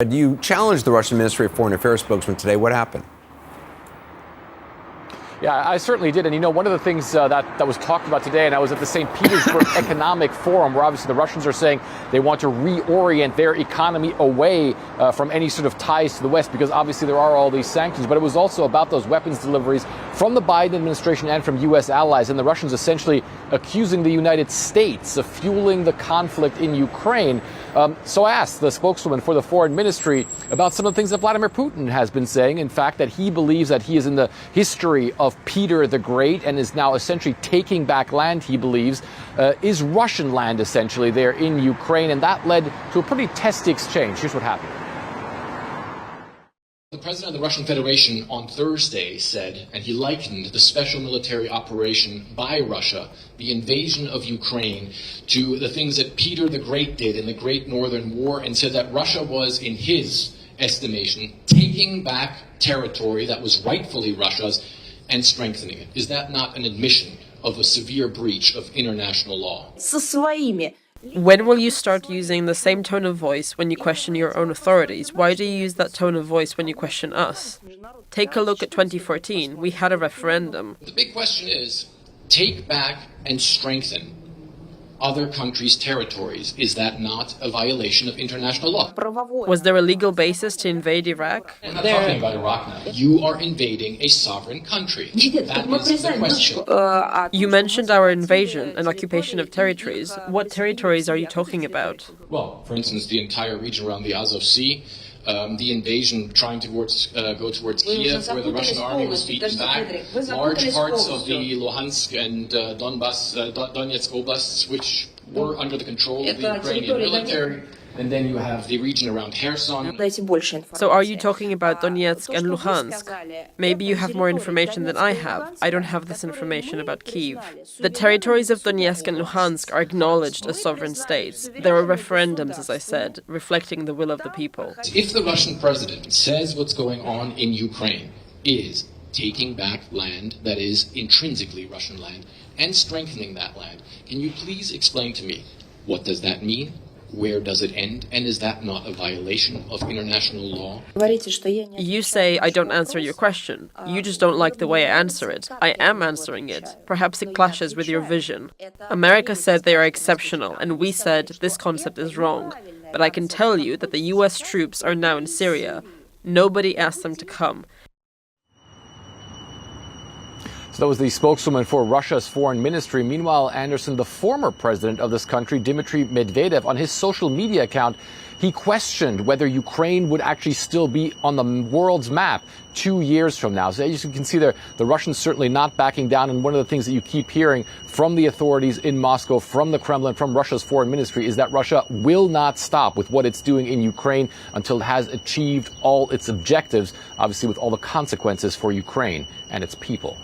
You challenged the Russian Ministry of Foreign Affairs spokesman today. What happened? Yeah, I certainly did. And, you know, one of the things that was talked about today, and I was at the St. Petersburg Economic Forum, where obviously the Russians are saying they want to reorient their economy away from any sort of ties to the West, because obviously there are all these sanctions. But it was also about those weapons deliveries from the Biden administration and from U.S. allies, and the Russians essentially accusing the United States of fueling the conflict in Ukraine. So I asked the spokeswoman for the foreign ministry about some of the things that Vladimir Putin has been saying. In fact, that he believes that he is in the history of Peter the Great and is now essentially taking back land, he believes, is Russian land essentially there in Ukraine. And that led to a pretty testy exchange. Here's what happened. The president of the Russian Federation on Thursday said, and he likened the special military operation by Russia, the invasion of Ukraine, to the things that Peter the Great did in the Great Northern War, and said that Russia was, in his estimation, taking back territory that was rightfully Russia's and strengthening it. Is that not an admission of a severe breach of international law? When will you start using the same tone of voice when you question your own authorities? Why do you use that tone of voice when you question us? Take a look at 2014. We had a referendum. The big question is, take back and strengthen other countries' territories. Is that not a violation of international law? Was there a legal basis to invade Iraq? I'm not talking about Iraq now. You are invading a sovereign country. That is the question. You mentioned our invasion and occupation of territories. What territories are you talking about? Well, for instance, the entire region around the Azov Sea, the invasion trying to go towards Kiev, where the Russian army was beaten back, large parts of the Luhansk and Donetsk oblasts, which were under the control of the Ukrainian military. And then you have the region around Kherson. So are you talking about Donetsk and Luhansk? Maybe you have more information than I have. I don't have this information about Kyiv. The territories of Donetsk and Luhansk are acknowledged as sovereign states. There are referendums, as I said, reflecting the will of the people. If the Russian president says what's going on in Ukraine is taking back land that is intrinsically Russian land and strengthening that land, can you please explain to me, what does that mean? Where does it end? And is that not a violation of international law? You say I don't answer your question. You just don't like the way I answer it. I am answering it. Perhaps it clashes with your vision. America said they are exceptional, and we said this concept is wrong. But I can tell you that the US troops are now in Syria. Nobody asked them to come. So that was the spokeswoman for Russia's foreign ministry. Meanwhile, Anderson, the former president of this country, Dmitry Medvedev, on his social media account, he questioned whether Ukraine would actually still be on the world's map 2 years from now. So as you can see there, the Russians certainly not backing down. And one of the things that you keep hearing from the authorities in Moscow, from the Kremlin, from Russia's foreign ministry, is that Russia will not stop with what it's doing in Ukraine until it has achieved all its objectives, obviously with all the consequences for Ukraine and its people.